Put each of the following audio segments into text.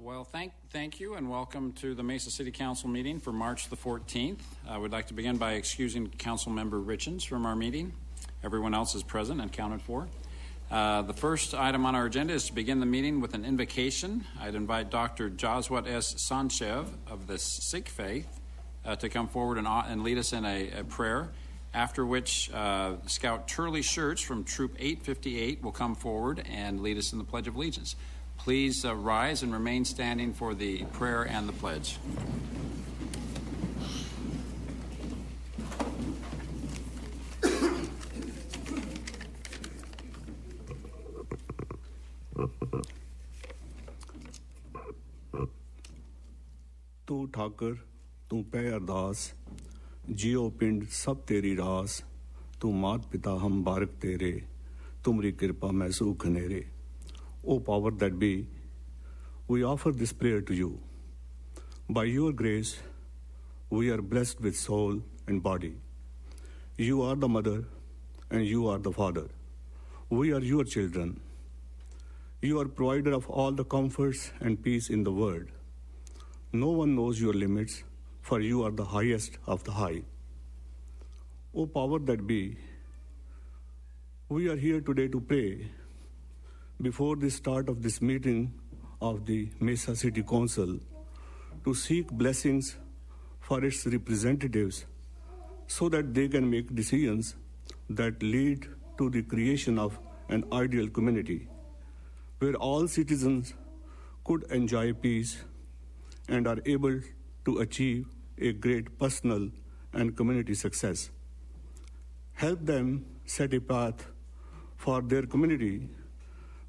Well, thank you, and welcome to the Mesa City Council meeting for March the 14th. I would like to begin by excusing Council Member Richens from our meeting. Everyone else is present and counted for. The first item on our agenda is to begin the meeting with an invocation. I'd invite Dr. Joswat S. Sanchev of the Sikh faith to come forward and lead us in a prayer, after which Scout Turley Shirts from Troop 858 will come forward and lead us in the Pledge of Allegiance. Please rise and remain standing for the prayer and the pledge. तू ठाकर तू पै अरदास जियो पिंड सब तेरी रास तू मात पिता हम बारक तेरे तुमरी कृपा मैं सूख नेरे. O power that be, we offer this prayer to you. By your grace, we are blessed with soul and body. You are the mother and you are the father. We are your children. You are provider of all the comforts and peace in the world. No one knows your limits, for you are the highest of the high. O power that be, we are here today to pray. Before the start of this meeting of the Mesa City Council, to seek blessings for its representatives so that they can make decisions that lead to the creation of an ideal community where all citizens could enjoy peace and are able to achieve a great personal and community success. Help them set a path for their community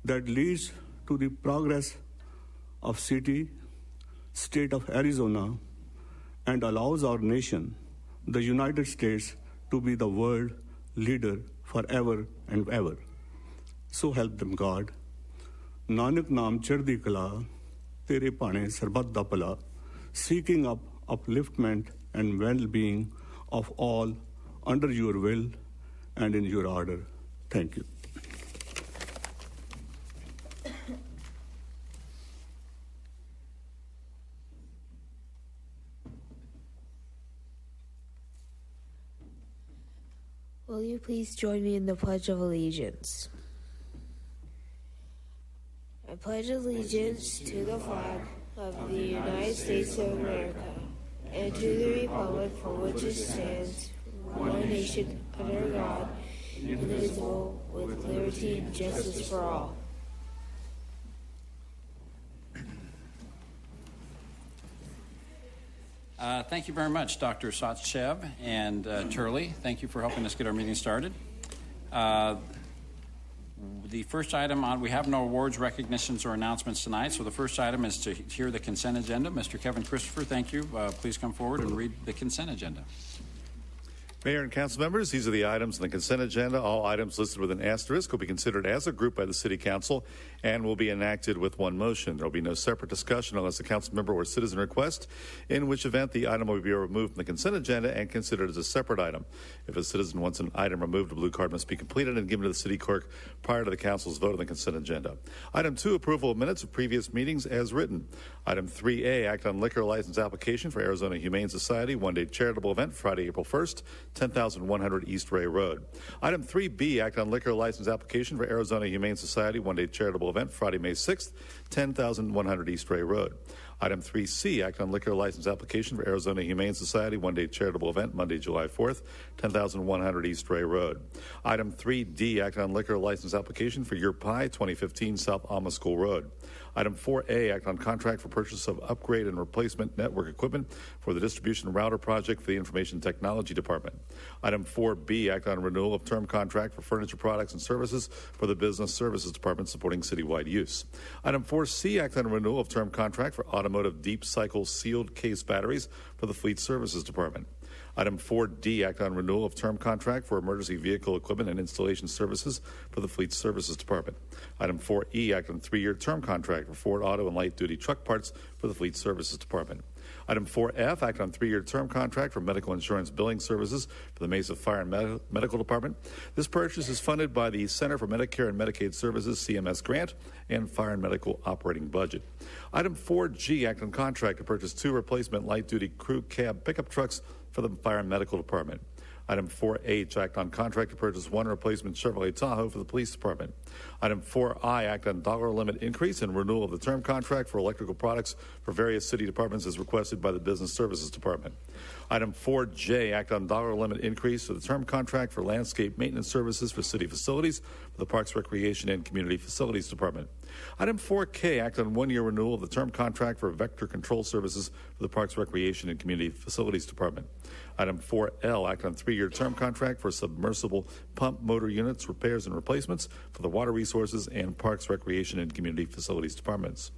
that leads to the progress of state of Arizona, and allows our nation, the United States, to be the world leader forever and ever. So help them, God. Nanak naam chardhi kala, tere pane sarbat da pala, seeking up upliftment and well-being of all under your will and in your order. Thank you. Will you please join me in the Pledge of Allegiance? I pledge allegiance to the flag of the United States of America and to the republic for which it stands, one nation, under God, indivisible, with liberty and justice for all. Thank you very much, Dr. Satchev and Turley. Thank you for helping us get our meeting started. The first item on, we have no awards, recognitions, or announcements tonight, so the first item is to hear the consent agenda. Mr. Kevin Christopher, thank you. Please come forward and read the consent agenda. Mayor and council members, these are the items on the consent agenda. All items listed with an asterisk will be considered as a group by the City Council and will be enacted with one motion. There will be no separate discussion unless a council member or citizen requests, in which event the item will be removed from the consent agenda and considered as a separate item. If a citizen wants an item removed, a blue card must be completed and given to the city clerk prior to the council's vote on the consent agenda. Item 2, approval of minutes of previous meetings as written. Item 3A, act on liquor license application for Arizona Humane Society one-day charitable event Friday, April 1st, 10,100 East Ray Road. Item 3B, act on liquor license application for Arizona Humane Society one-day charitable event Friday, May 6th, 10,100 East Ray Road. Item 3C, act on liquor license application for Arizona Humane Society one-day charitable event Monday, July 4th, 10,100 East Ray Road. Item 3D, act on liquor license application for Your Pie 2015 South Alma School Road. Item 4A, act on contract for purchase of upgrade and replacement network equipment for the distribution router project for the Information Technology Department. Item 4B, act on renewal of term contract for furniture products and services for the Business Services Department supporting citywide use. Item 4C, act on renewal of term contract for automotive deep cycle sealed case batteries for the Fleet Services Department. Item 4D, act on renewal of term contract for emergency vehicle equipment and installation services for the Fleet Services Department. Item 4E, act on 3-year term contract for Ford auto and light duty truck parts for the Fleet Services Department. Item 4F, act on 3-year term contract for medical insurance billing services for the Mesa Fire and Medical Department. This purchase is funded by the Center for Medicare and Medicaid Services CMS grant and Fire and Medical operating budget. Item 4G, act on contract to purchase 2 replacement light-duty crew cab pickup trucks for the Fire and Medical Department. Item 4H, act on contract to purchase 1 replacement Chevrolet Tahoe for the Police Department. Item 4I, act on dollar limit increase and renewal of the term contract for electrical products for various city departments as requested by the Business Services Department. Item 4J, act on dollar limit increase for the term contract for landscape maintenance services for city facilities for the Parks, Recreation, and Community Facilities Department. Item 4K, act on 1-year renewal of the term contract for vector control services for the Parks, Recreation, and Community Facilities Department. Item 4L, act on 3-year term contract for submersible pump motor units, repairs and replacements for the Water Resources and Parks, Recreation, and Community Facilities Departments.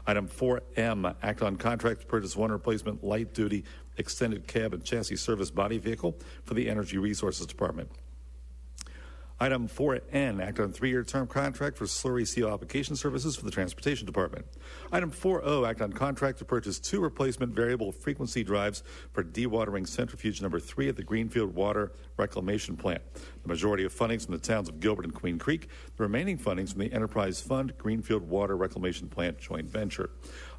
Item 4M, act on contract to purchase 1 replacement light-duty extended cab and chassis service body vehicle for the Energy Resources Department. Item 4N, act on 3-year term contract for slurry seal application services for the Transportation Department. Item 4O, act on contract to purchase 2 replacement variable frequency drives for dewatering centrifuge number 3 at the Greenfield Water Reclamation Plant. The majority of fundings from the towns of Gilbert and Queen Creek, the remaining fundings from the Enterprise Fund Greenfield Water Reclamation Plant joint venture.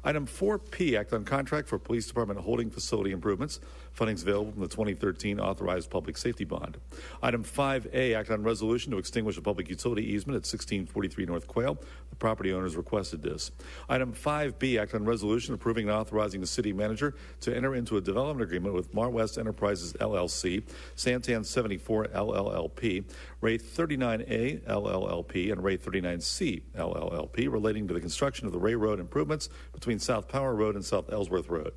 Item 4P, act on contract for Police Department holding facility improvements. Fundings available from the 2013 authorized public safety bond. Item 5A, act on resolution to extinguish a public utility easement at 1643 North Quail. The property owners requested this. Item 5B, act on resolution approving and authorizing the city manager to enter into a development agreement with Mar West Enterprises LLC, Santan 74 LLLP, Ray 39A LLLP, and Ray 39C LLLP relating to the construction of the Ray Road improvements between South Power Road and South Ellsworth Road.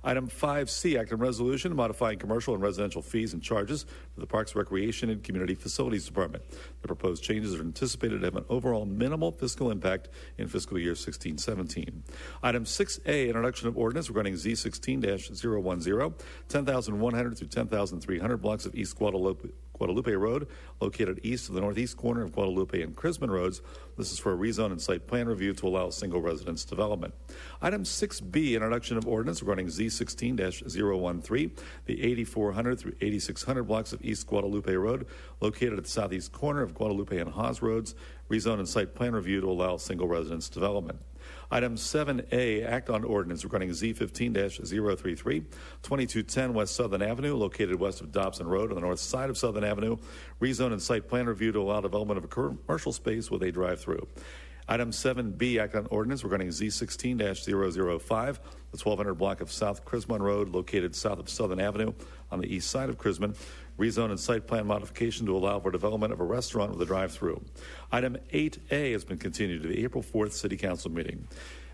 Item 5C, act on resolution modifying commercial and residential fees and charges for the Parks, Recreation, and Community Facilities Department. The proposed changes are anticipated to have an overall minimal fiscal impact in fiscal year 16-17. Item 6A, introduction of ordinance regarding Z16-010, 10,100 through 10,300 blocks of East Guadalupe Road, located east of the northeast corner of Guadalupe and Crisman Roads. This is for a rezone and site plan review to allow single residence development. Item 6B, introduction of ordinance regarding Z16-013, the 8,400 through 8,600 blocks of East Guadalupe Road, located at the southeast corner of Guadalupe and Haas Roads, rezone and site plan review to allow single residence development. Item 7A, act on ordinance regarding Z15-033, 2210 West Southern Avenue, located west of Dobson Road on the north side of Southern Avenue, rezone and site plan review to allow development of a commercial space with a drive-through. Item 7B, act on ordinance regarding Z16-005, the 1200 block of South Crisman Road, located south of Southern Avenue on the east side of Crisman, rezone and site plan modification to allow for development of a restaurant with a drive-through. Item 8A has been continued to the April 4th City Council meeting.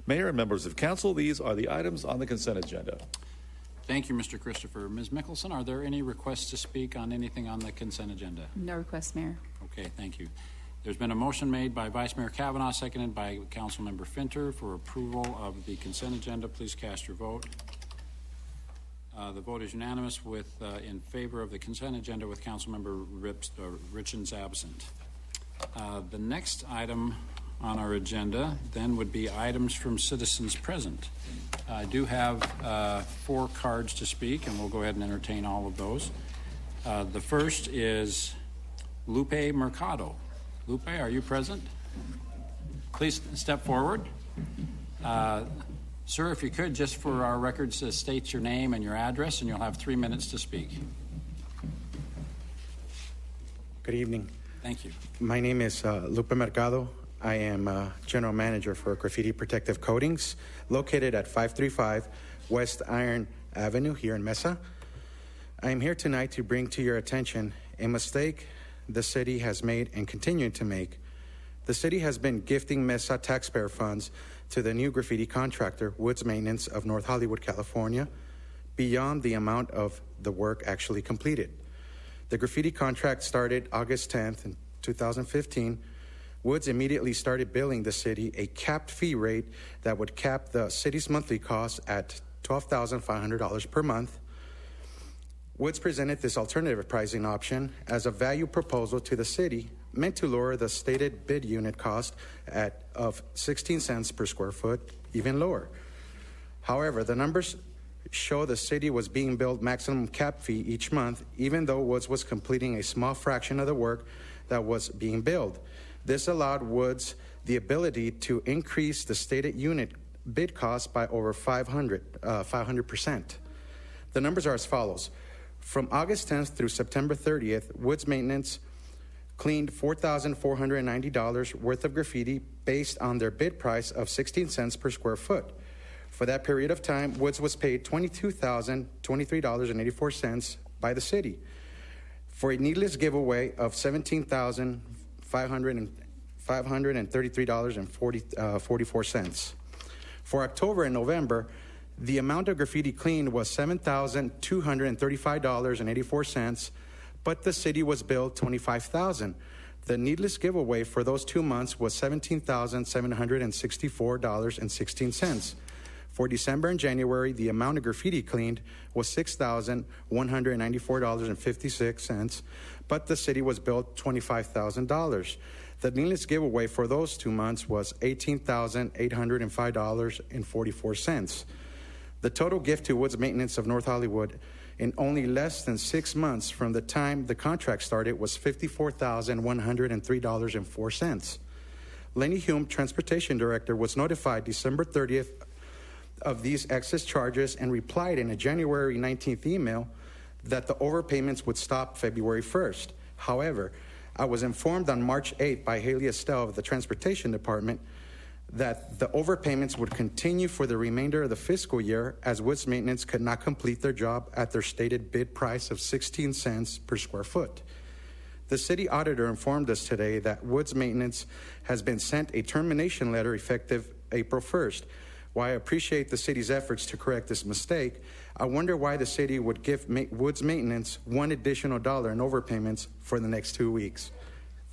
Mayor and members of council, these are the items on the consent agenda. Thank you, Mr. Christopher. Ms. Mickelson, are there any requests to speak on anything on the consent agenda? No requests, Mayor. Okay, thank you. There's been a motion made by Vice Mayor Kavanaugh, seconded by Councilmember Finter for approval of the consent agenda. Please cast your vote. The vote is unanimous with in favor of the consent agenda with Councilmember Richins absent. The next item on our agenda then would be items from citizens present. I do have 4 cards to speak, and we'll go ahead and entertain all of those. The first is Lupe Mercado. Lupe, are you present? Please step forward. Sir, if you could, just for our records, state your name and your address, and you'll have 3 minutes to speak. Good evening. Thank you. My name is Lupe Mercado. I am General Manager for Graffiti Protective Coatings, located at 535 West Iron Avenue here in Mesa. I am here tonight to bring to your attention a mistake the city has made and continuing to make. The city has been gifting Mesa taxpayer funds to the new graffiti contractor, Woods Maintenance of North Hollywood, California, beyond the amount of the work actually completed. The graffiti contract started August 10th in 2015. Woods immediately started billing the city a capped fee rate that would cap the city's monthly costs at $12,500 per month. Woods presented this alternative pricing option as a value proposal to the city meant to lower the stated bid unit cost of 16 cents per square foot even lower. However, the numbers show the city was being billed maximum cap fee each month, even though Woods was completing a small fraction of the work that was being billed. This allowed Woods the ability to increase the stated unit bid cost by over 500%. The numbers are as follows. From August 10th through September 30th, Woods Maintenance cleaned $4,490 worth of graffiti based on their bid price of 16 cents per square foot. For that period of time, Woods was paid $22,023.84 by the city for a needless giveaway of $17,533.44. For October and November, the amount of graffiti cleaned was $7,235.84, but the city was billed $25,000. The needless giveaway for those 2 months was $17,764.16. For December and January, the amount of graffiti cleaned was $6,194.56, but the city was billed $25,000. The needless giveaway for those 2 months was $18,805.44. The total gift to Woods Maintenance of North Hollywood in only less than 6 months from the time the contract started was $54,103.04. Lenny Hume, Transportation Director, was notified December 30th of these excess charges and replied in a January 19th email that the overpayments would stop February 1st. However, I was informed on March 8th by Haley Estelle of the Transportation Department that the overpayments would continue for the remainder of the fiscal year as Woods Maintenance could not complete their job at their stated bid price of 16 cents per square foot. The city auditor informed us today that Woods Maintenance has been sent a termination letter effective April 1st. While I appreciate the city's efforts to correct this mistake, I wonder why the city would give Woods Maintenance $1 additional in overpayments for the next 2 weeks.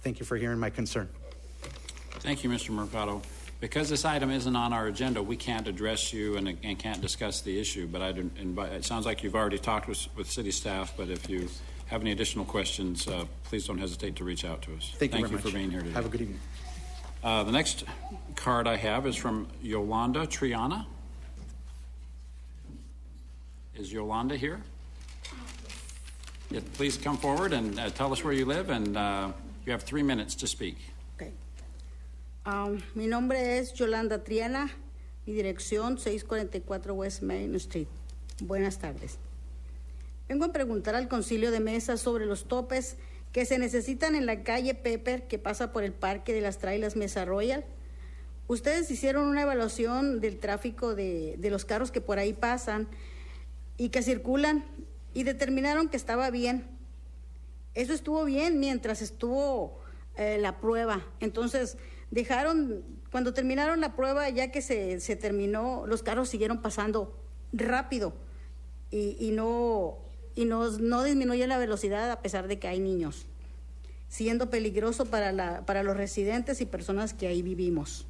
Thank you for hearing my concern. Thank you, Mr. Mercado. Because this item isn't on our agenda, we can't address you and can't discuss the issue. But it sounds like you've already talked with city staff, but if you have any additional questions, please don't hesitate to reach out to us. Thank you very much for being here today. Have a good evening. The next card I have is from Yolanda Triana. Is Yolanda here? Yeah, please come forward and tell us where you live, and you have 3 minutes to speak. Okay. Mi nombre es Yolanda Triana, mi dirección 644 West Main Street. Buenas tardes. Vengo a preguntar al concilio de mesa sobre los topes que se necesitan en la calle Pepper, que pasa por el Parque de las Trailas Mesa Royal. Ustedes hicieron una evaluación del tráfico de los carros que por ahí pasan y que circulan y determinaron que estaba bien. Eso estuvo bien mientras estuvo la prueba. Entonces, cuando terminaron la prueba, ya que se terminó, los carros siguieron pasando rápido y no disminuye la velocidad a pesar de que hay niños, siendo peligroso para los residentes y personas que ahí vivimos.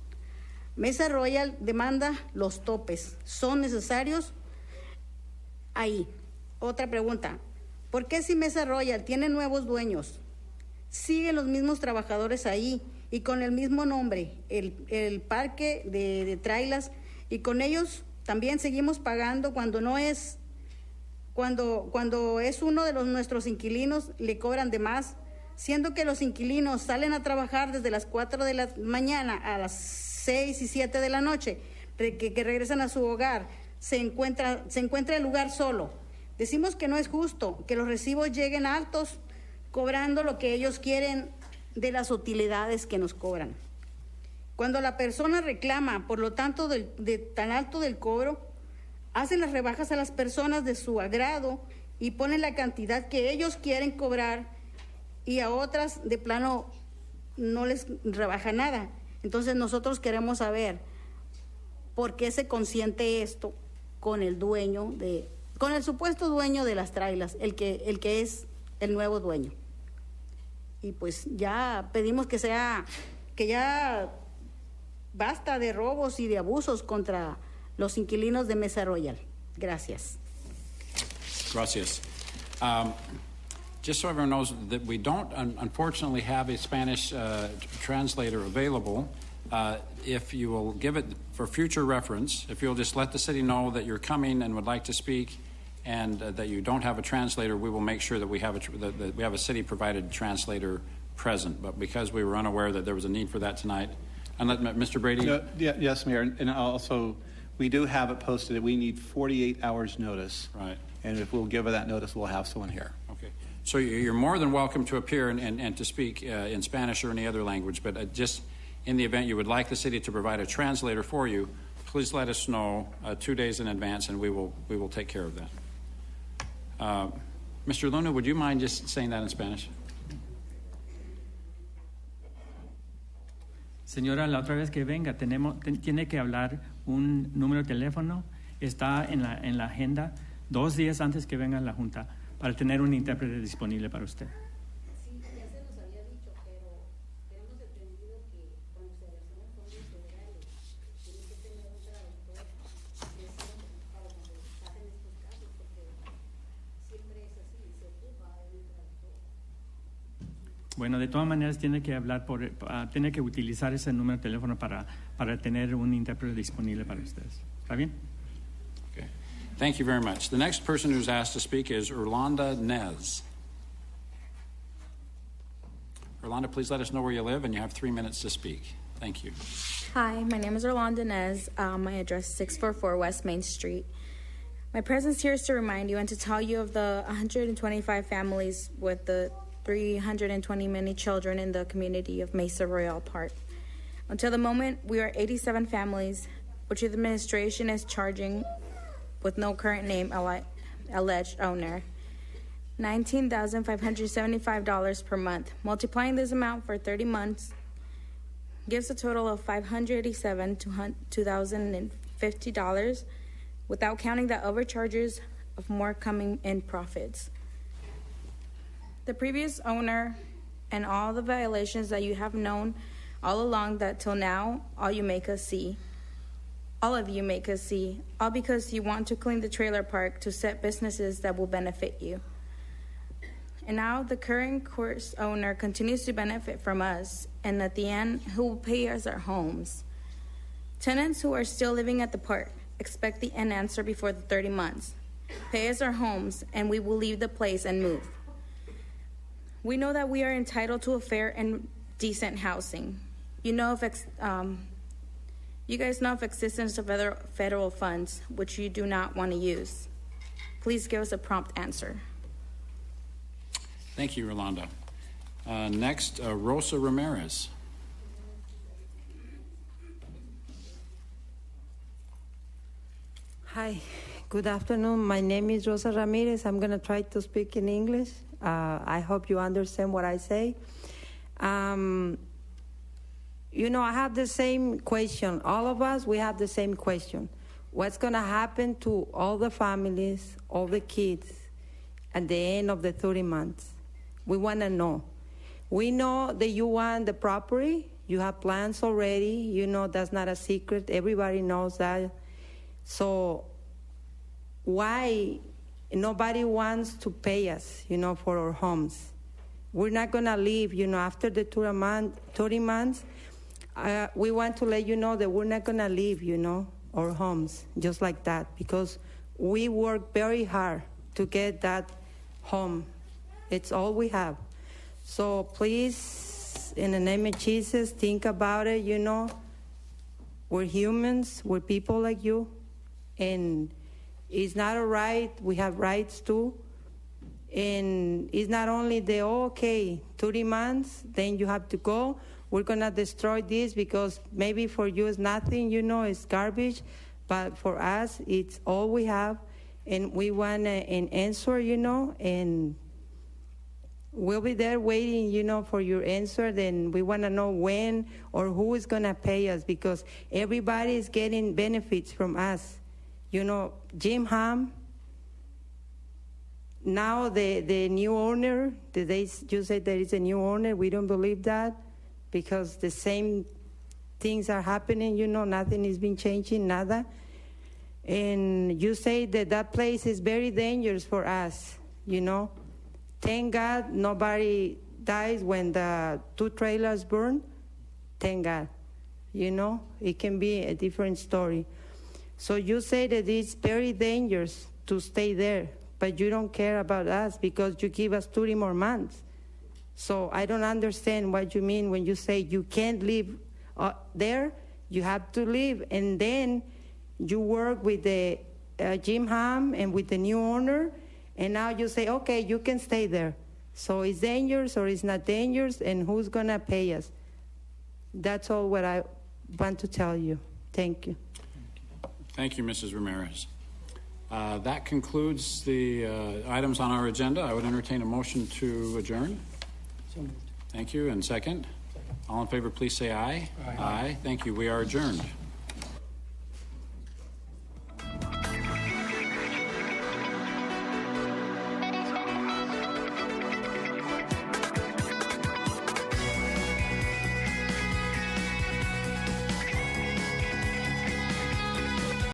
Mesa Royal demanda los topes. ¿Son necesarios? Ahí. Otra pregunta. ¿Por qué si Mesa Royal tiene nuevos dueños, siguen los mismos trabajadores ahí y con el mismo nombre, el parque de trailas, y con ellos también seguimos pagando cuando es uno de nuestros inquilinos, le cobran de más, siendo que los inquilinos salen a trabajar desde las 4 de la mañana a las 6 y 7 de la noche, que regresan a su hogar, se encuentra el lugar solo. Decimos que no es justo que los recibos lleguen altos, cobrando lo que ellos quieren de las utilidades que nos cobran. Cuando la persona reclama por lo tanto de tan alto del cobro, hacen las rebajas a las personas de su agrado y ponen la cantidad que ellos quieren cobrar, y a otras de plano no les rebaja nada. Entonces nosotros queremos saber por qué se consiente esto con el supuesto dueño de las trailas, el que es el nuevo dueño. Y pues ya pedimos que ya basta de robos y de abusos contra los inquilinos de Mesa Royal. Gracias. Gracias. Just so everyone knows that we don't, unfortunately, have a Spanish translator available. If you will give it for future reference, if you'll just let the city know that you're coming and would like to speak, and that you don't have a translator, we will make sure that we have a city-provided translator present. But because we were unaware that there was a need for that tonight, and let Mr. Brady. Yes, Mayor, and also we do have it posted that we need 48 hours notice. Right. And if we'll give her that notice, we'll have someone here. Okay. So you're more than welcome to appear and to speak in Spanish or any other language, but just in the event you would like the city to provide a translator for you, please let us know 2 days in advance, and we will take care of that. Mr. Luna, would you mind just saying that in Spanish? Señora, la otra vez que venga, tiene que hablar un número de teléfono. Está en la agenda 2 días antes que venga a la Junta para tener un intérprete disponible para usted. Sí, ya se nos había dicho, pero tenemos entendido que cuando se relacionan fondos federales, tiene que tener un traductor que sea para cuando se hacen estos casos, porque siempre es así, se ocupa de un traductor. Bueno, de todas maneras tiene que tiene que utilizar ese número de teléfono para tener un intérprete disponible para ustedes. ¿Está bien? Okay. Thank you very much. The next person who's asked to speak is Orlando Nez. Orlando, please let us know where you live, and you have 3 minutes to speak. Thank you. Hi, my name is Orlando Nez. My address is 644 West Main Street. My presence here is to remind you and to tell you of the 125 families with the 320 many children in the community of Mesa Royale Park. Until the moment, we are 87 families, which the administration is charging with no current name alleged owner, $19,575 per month. Multiplying this amount for 30 months gives a total of $587 to $2,050, without counting the overcharges of more coming in profits. The previous owner and all the violations that you have known all along that till now, all of you make us see, all because you want to clean the trailer park to set businesses that will benefit you. And now the current course owner continues to benefit from us, and at the end, who will pay us our homes. Tenants who are still living at the park expect the end answer before the 30 months. Pay us our homes, and we will leave the place and move. We know that we are entitled to a fair and decent housing. You guys know of existence of other federal funds, which you do not want to use. Please give us a prompt answer. Thank you, Rolando. Next, Rosa Ramirez. Hi, good afternoon. My name is Rosa Ramirez. I'm going to try to speak in English. I hope you understand what I say. I have the same question. All of us, we have the same question. What's going to happen to all the families, all the kids, at the end of the 30 months? We want to know. We know that you want the property. You have plans already. That's not a secret. Everybody knows that. So why nobody wants to pay us, for our homes? We're not going to leave, after the 30 months. We want to let you know that we're not going to leave, our homes just like that, because we work very hard to get that home. It's all we have. So please, in the name of Jesus, think about it, We're humans, we're people like you, and it's not all right. We have rights too. And it's not only 30 months, then you have to go. We're going to destroy this because maybe for you it's nothing, it's garbage. But for us, it's all we have. And we want an answer, and we'll be there waiting, for your answer. Then we want to know when or who is going to pay us, because everybody is getting benefits from us. Jim Ham, now the new owner, you said there is a new owner. We don't believe that, because the same things are happening, nothing is been changing, nada. And you say that place is very dangerous for us, Thank God nobody dies when the 2 trailers burn. Thank God. you know? It can be a different story. So you say that it's very dangerous to stay there, but you don't care about us because you give us 30 more months. So I don't understand what you mean when you say you can't live there. You have to leave, and then you work with the Jim Ham and with the new owner, and now you say, okay, you can stay there. So it's dangerous or it's not dangerous, and who's going to pay us? That's all what I want to tell you. Thank you. Thank you, Mrs. Ramirez. That concludes the items on our agenda. I would entertain a motion to adjourn. Thank you. And second? All in favor, please say aye. Aye. Thank you. We are adjourned.